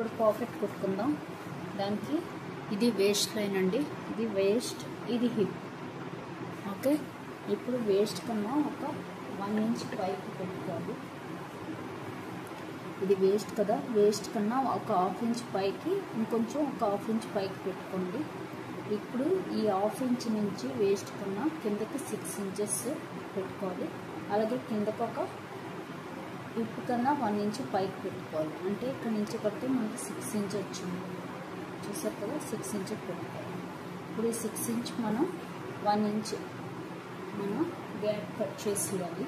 ఇప్పుడు పాకెట్ కుట్టుకుందాం. దానికి ఇది వేస్ట్ లైన్ అండి, ఇది వేస్ట్, ఇది హిప్. ఓకే, ఇప్పుడు వేస్ట్ కన్నా ఒక 1 ఇంచ్ పైకి పెట్టుకోవాలి. ఇది వేస్ట్ కదా, వేస్ట్ కన్నా ఒక 1/2 ఇంచ్ పైకి, ఇంకొంచెం ఒక 1/2 ఇంచ్ పైకి పెట్టుకోండి. ఇప్పుడు ఈ 1/2 ఇంచ్ నుంచి వేస్ట్ కన్నా కిందకి 6 ఇంచెస్ పెట్టుకోవాలి. అలాగే కిందకు ఒక హిప్ కన్నా 1 ఇంచ్ పైకి పెట్టుకోవాలి. అంటే ఇక్కడ నుంచి కడితే మనకి 6 ఇంచ్ వచ్చింది. చూసారు కదా, 6 ఇంచ్ పెట్టుకోవాలి. ఇప్పుడు ఈ 6 ఇంచ్ మనం 1 ఇంచ్ మనం గ్యాప్ కట్ చేసేయాలి.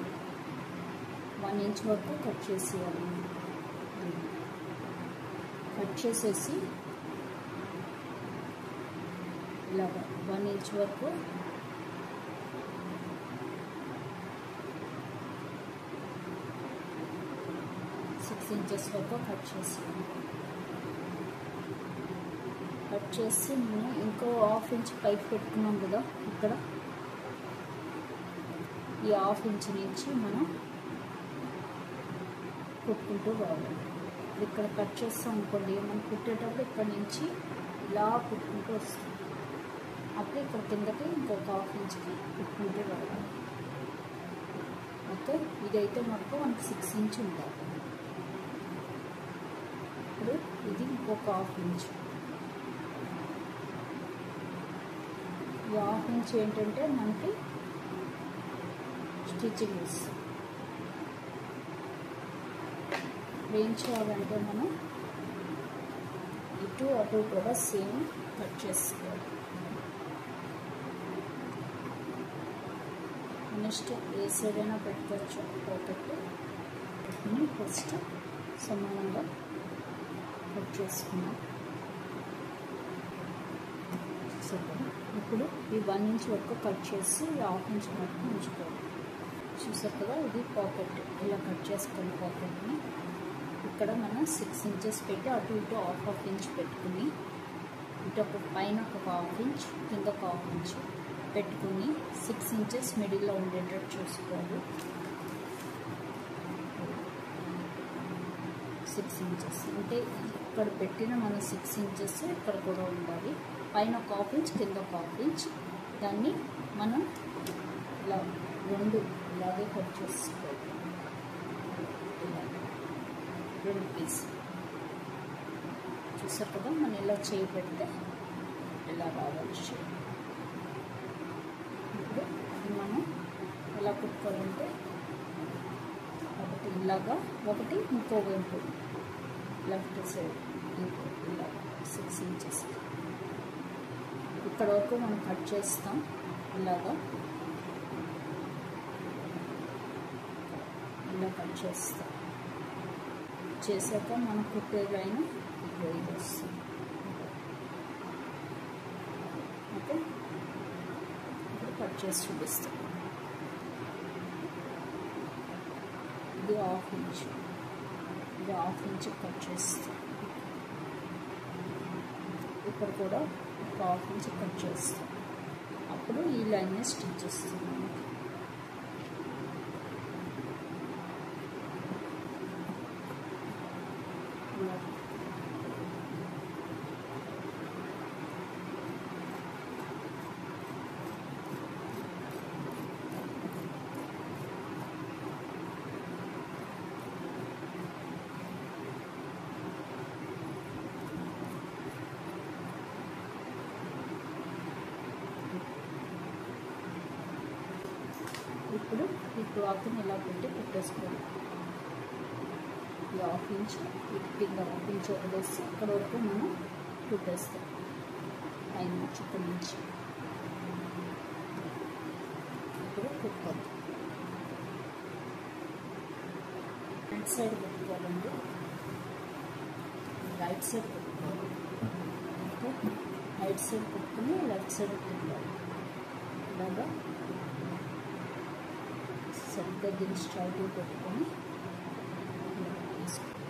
1 ఇంచ్ వరకు కట్ చేసేయాలి. కట్ చేసేసి ఇలాగా 1 ఇంచ్ వరకు ఇంచెస్ వరకు కట్ చేసాను. కట్ చేసి మనం ఇంకో 1/2 ఇంచ్ పైకి పెట్టుకున్నాం కదా, ఇక్కడ ఈ 1/2 ఇంచ్ నుంచి మనం కుట్టుకుంటూ రావాలి. ఇక్కడ కట్ చేస్తాం అనుకోండి, మనం కుట్టేటప్పుడు ఇక్కడ నుంచి ఇలా కుట్టుకుంటూ వస్తుంది. అప్పుడు ఇక్కడ కిందకి ఇంకొక 1/2 ఇంచ్కి కుట్టుకుంటూ రావాలి. ఓకే, ఇదైతే మనకు 6 ఇంచ్ ఉండాలి. ఇప్పుడు ఇది ఇంకొక 1/2 ఇంచ్. ఈ 1/2 ఇంచ్ ఏంటంటే మనకి స్టిచ్చింగ్ వేస్తాం. ఏం చేయాలంటే మనం ఇటు అటు కూడా సేమ్ కట్ చేసుకోవాలి. నెక్స్ట్ ఏ సైడ్ అయినా పెట్టుకోవచ్చు. పాకెట్ ఫస్ట్ సమానంగా కట్ చేసుకున్నాం. ఇప్పుడు ఈ 1 ఇంచ్ వరకు కట్ చేసి 1/2 ఇంచ్ వరకు ఉంచుకోవాలి. చూసారు కదా, ఇది పాకెట్. ఇలా కట్ చేసుకొని పాకెట్ని ఇక్కడ మనం 6 ఇంచెస్ పెట్టి అటు ఇటు 1/2 ఇంచ్ పెట్టుకుని, ఇటు ఒక పైన ఒక 1/2 ఇంచ్, కింద ఒక 1/2 ఇంచ్ పెట్టుకుని 6 ఇంచెస్ మిడిల్లో ఉండేటట్టు చూసుకోవాలి. 6 ఇంచెస్ అంటే ఇక్కడ పెట్టిన మనం 6 ఇంచెస్ ఇక్కడ కూడా ఉండాలి. పైన ఒక 1/2 ఇంచ్, కింద ఒక 1/2 ఇంచ్. దాన్ని మనం ఇలా రెండు ఇలాగే కట్ చేసుకోవాలి. రెండు పీస్ చూసారు కదా, మనం ఇలా చేయి పెడితే ఇలా రావచ్చు. ఇప్పుడు మనం ఎలా కుట్టుకోవాలంటే ఒకటి ఇలాగా, ఒకటి ఇంకో వైపు లెఫ్ట్ సైడ్ ఇంకో ఇలా 6 ఇంచెస్ ఇక్కడ వరకు మనం కట్ చేస్తాం. ఇలాగా ఇలా కట్ చేస్తాం. చేశాక మనం కుట్టే లైన్ ఇక్కడ ఇది వస్తుంది. ఓకే, ఇప్పుడు కట్ చేసి చూపిస్తాం. ఇది 1/2 ఇంచ్, ఇది 1/2 ఇంచ్ కట్ చేస్తాం. ఇక్కడ కూడా ఒక 1/2 ఇంచ్ కట్ చేస్తాం. అప్పుడు ఈ లైన్ స్టిచ్ చేస్తున్నాం. ఇప్పుడు ఈ క్లాత్ని ఇలా పెట్టి కుట్టేసుకోవాలి. ఈ 1/2 ఇంచ్ కింద 1/2 ఇంచ్ వదిలేసి ఇక్కడ వరకు మనం కుట్టేస్తాం. పైన ఇక్కడ నుంచి ఇప్పుడు కుట్టుకోవాలి. రైట్ సైడ్ కుట్టుకోవాలండి, రైట్ సైడ్ కుట్టుకోవాలి. ఓకే, రైట్ సైడ్ కుట్టుకుని లెఫ్ట్ సైడ్ కుట్టుకోవాలి. ఇలాగా సరిగ్గా దీన్ని స్ట్రైట్గా పెట్టుకొని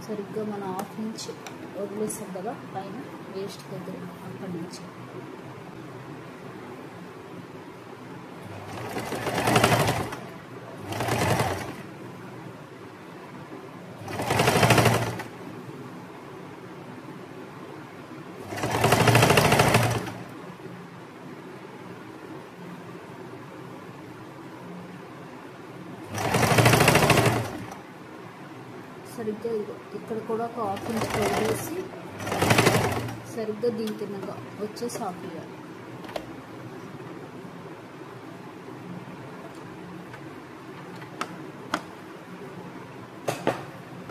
సరిగ్గా మనం 1/2 ఇంచ్ వదిలేసాం కదా పైన వేస్ట్ దగ్గర, అక్కడి నుంచి సరిగ్గా ఇక్కడ కూడా ఒక హాఫ్ ఇంచ్ వేసి సరిగ్గా దీని కిందగా వచ్చేసి ఆపేయాలి.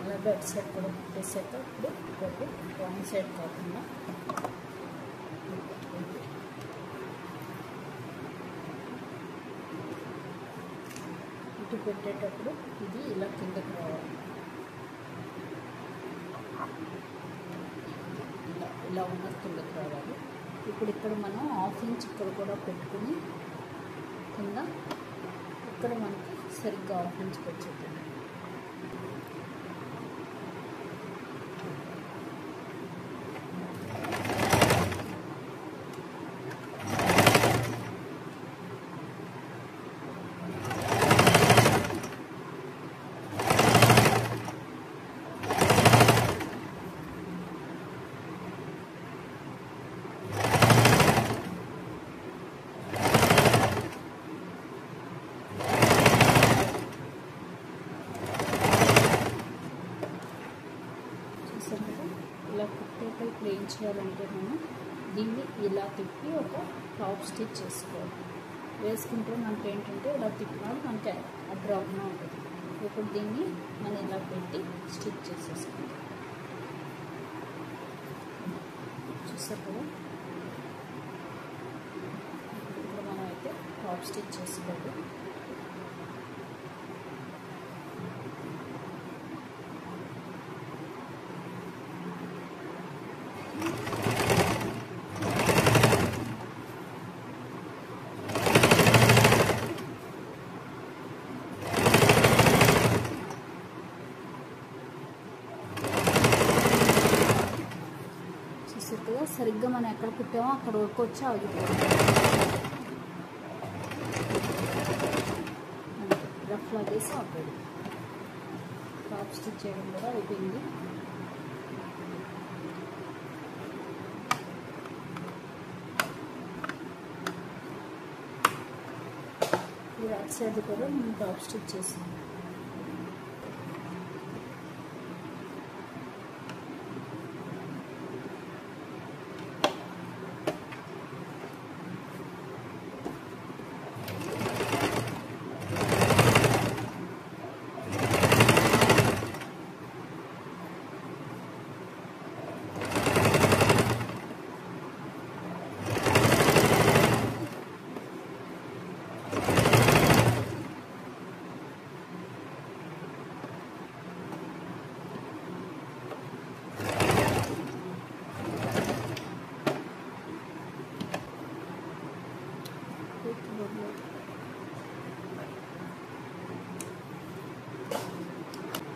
అలా బెడ్ సైడ్ కూడా పెట్టేసాక ఇప్పుడు ఒకటి రాంగ్ సైడ్ కాకుండా ఇటు పెట్టేటప్పుడు ఇది ఇలా కిందకి రావాలి. ఇలా ఉన్నది కిందకి రావాలి. ఇప్పుడు ఇక్కడ మనం హాఫ్ ఇంచ్ ఇక్కడ కూడా పెట్టుకుని కింద ఇక్కడ మనకి సరిగ్గా హాఫ్ ఇంచ్ వచ్చేది. ఇలా కుట్టేపై ప్లేన్ చేయాలంటే మనం దీన్ని ఇలా తిప్పి ఒక టాప్ స్టిచ్ చేసుకోవాలి. వేసుకుంటే మనకి ఏంటంటే ఇలా తిప్పినాడు మనకి అడ్రాప్గా ఉంటుంది. ఇప్పుడు దీన్ని మనం ఇలా పెట్టి స్టిచ్ చేసేసుకుంటాం. చూసారు కదా, ఇప్పుడు మనం అయితే టాప్ స్టిచ్ చేసుకోవాలి. సరిగ్గా మనం ఎక్కడ కుట్టామో అక్కడ వరకు వచ్చి ఆగిపోతుంది. రఫ్ లాగేసి ఆపేది. టాప్ స్టిచ్ చేయడం కూడా అయిపోయింది. ఈ రైట్ సైడ్ కూడా మనం టాప్ స్టిచ్ చేసాం.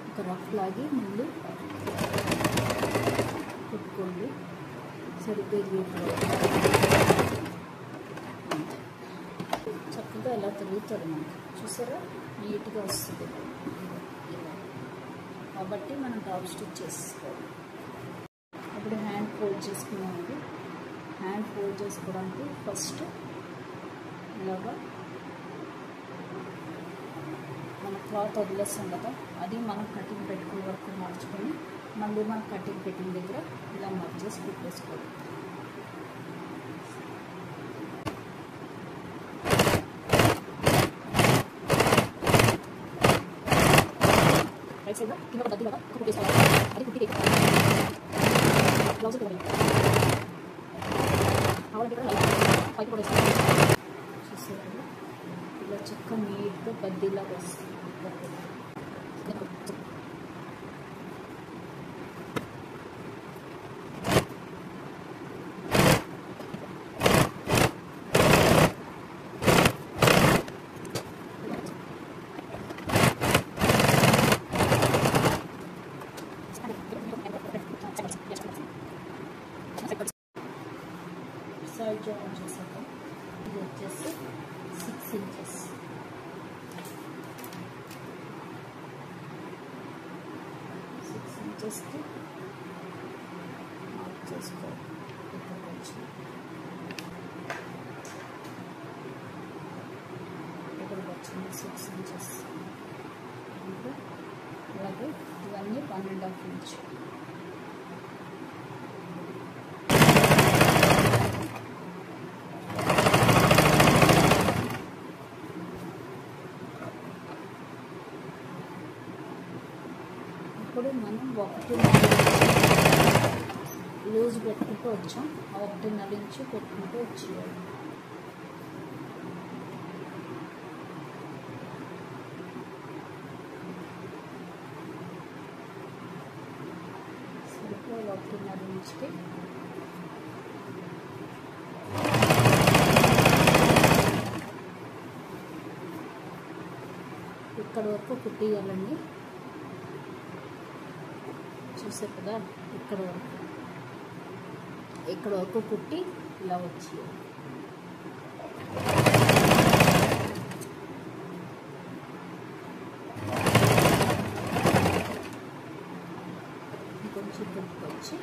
ఒక రఫ్ లాగి ముందు పెట్టుకోండి. సరిగ్గా చక్కగా ఎలా తిరుగుతుంది మనకి. చూసారా, నీట్గా వస్తుంది. కాబట్టి మనం టాప్ స్టిచ్ చేసుకోవాలి. అప్పుడు హ్యాండ్ ఫోల్డ్ చేసుకున్నామండి. హ్యాండ్ ఫోల్డ్ చేసుకోవడానికి ఫస్ట్ ఇలాగా మన క్లాత్ వదిలేస్తాం కదా, అది మనం కటింగ్ పెట్టుకునే వరకు మార్చుకొని మళ్ళీ మనం కటింగ్ పెట్టిన దగ్గర ఇలా మార్చేసి పెట్టేసుకోవాలి. రైట్ సైడ్ కింద ఒక దగ్గర కుట్టేసుకోవాలి. అది కుట్టి బ్లౌజ్ కావాలంటే కూడా పైకి కూడా చూసేవాళ్ళు ఇలా చక్క నీట్గా బద్దీలాగా వస్తుంది. సైడ్ జాయిన్ చేసాక ఇది వచ్చేసి 6 ఇంచెస్. 6 ఇంచెస్కి మార్క్ చేసుకోవాలి. ఇక్కడికి వచ్చి ఇక్కడికి వచ్చింది 6 ఇంచెస్. ఇంకా అలాగే ఇవన్నీ 1.5 ఇంచ్. ఇప్పుడు మనం 1.5 లూజ్ పెట్టుకుంటూ వచ్చాం. 1.5 ఇంచు పెట్టుకుంటూ వచ్చేయాలి. సరిగ్గా 1.5 ఇంచుకి ఇక్కడ వరకు కుట్టియాలండి. చూసారు కదా, ఇక్కడ వరకు కుట్టి ఇలా వచ్చేయాలి. కొంచెం కుట్టుకొచ్చి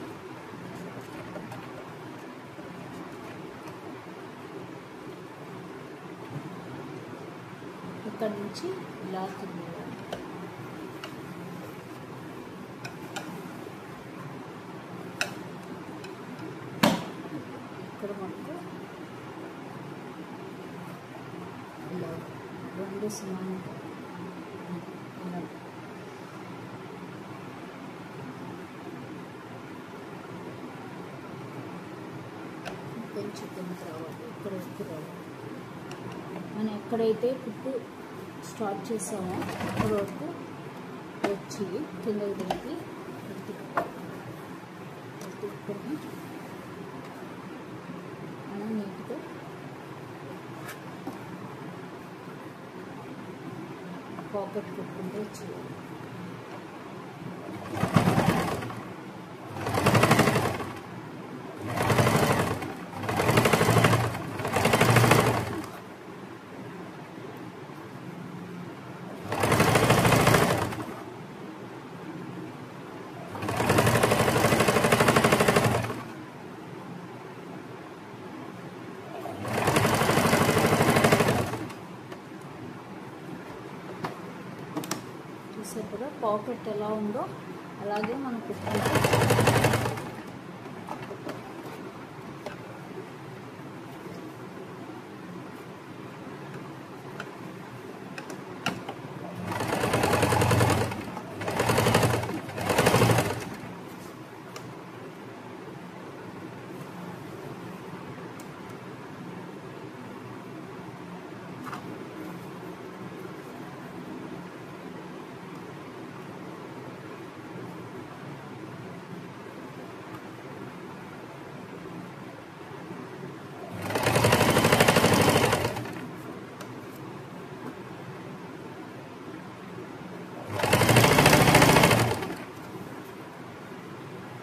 ఇక్కడ నుంచి ఇలా తిరిగేయాలి. ఇక్కడ మనకు ఇలా 2 సమానంగా ఇలా కొంచెం కింద రావాలి. ఇక్కడ వరకు రావాలి. మనం ఎక్కడైతే కుట్టు స్టార్ట్ చేసామో అక్కడ వరకు వచ్చి కిందకి దిగి తిప్పుకొని మనం నీట్గా పాకెట్ కుట్టుకుంటూ వచ్చేయాలి. చూసారు కదా, పాకెట్ ఎలా ఉందో అలాగే మనం కుట్టుకుంటాం.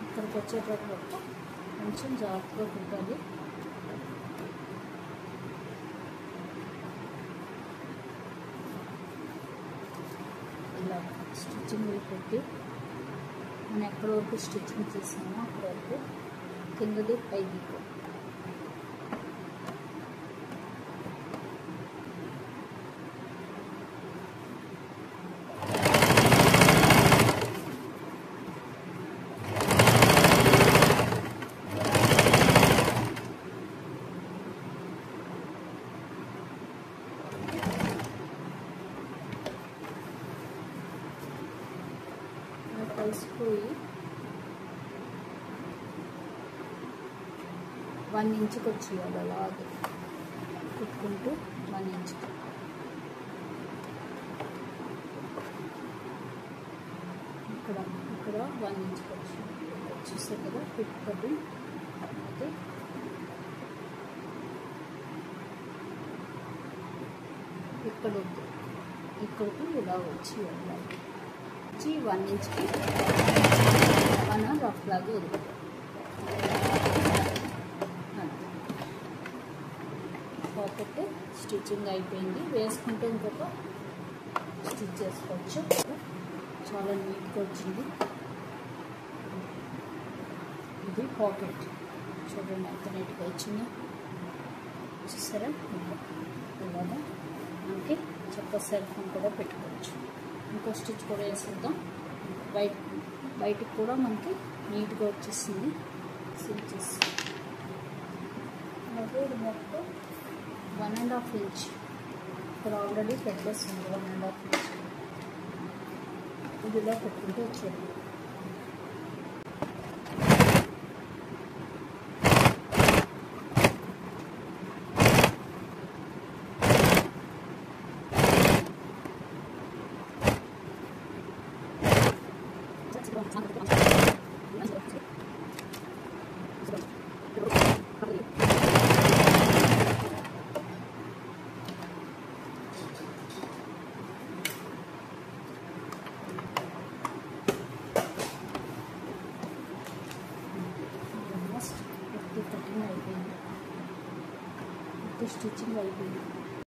ఇక్కడికి వచ్చేటప్పుడు కొంచెం జాగ్రత్తగా కుట్టాలి. ఇలా స్టిచ్చింగ్ పెట్టి మనం ఎక్కడ వరకు స్టిచ్చింగ్ చేసామో అక్కడ వరకు కిందది పైకి కలిసిపోయి 1 ఇంచుకి వచ్చేయాలి. అలాగే కుట్టుకుంటూ 1 ఇంచుకి ఇక్కడ 1 ఇంచుకి వచ్చేసారు కదా కుట్టుకొని అయితే ఇక్కడ ఇక్కడికి ఇలా వచ్చేయాలి. 1 ఇంచుకి మనం రఫ్ లాగా వదులుతాం. పాకెట్ స్టిచ్చింగ్ అయిపోయింది. వేసుకుంటే ఇంకొక స్టిచ్ చేసుకోవచ్చు. చాలా నీట్గా వచ్చింది. ఇది పాకెట్ చూడండి ఎంత నీట్గా వచ్చిందో. చూసారా, ఇలాగా మనకి చక్క సెల్ ఫోన్ కూడా పెట్టుకోవచ్చు. ఇంకో స్టిచ్ కూడా వేసేద్దాం. బయటకు కూడా మనకి నీట్గా వచ్చేసింది స్టిచెస్. అలాగే ఇది మొత్తం 1.5 ఇంచ్ ఇక్కడ ఆల్రెడీ పెట్టేస్తుంది. 1.5 ఇంచ్ ఇదిలో పెట్టుకుంటూ వచ్చేది. కటింగ్ అయిపోయింది, స్టిచ్చింగ్ అయిపోయింది.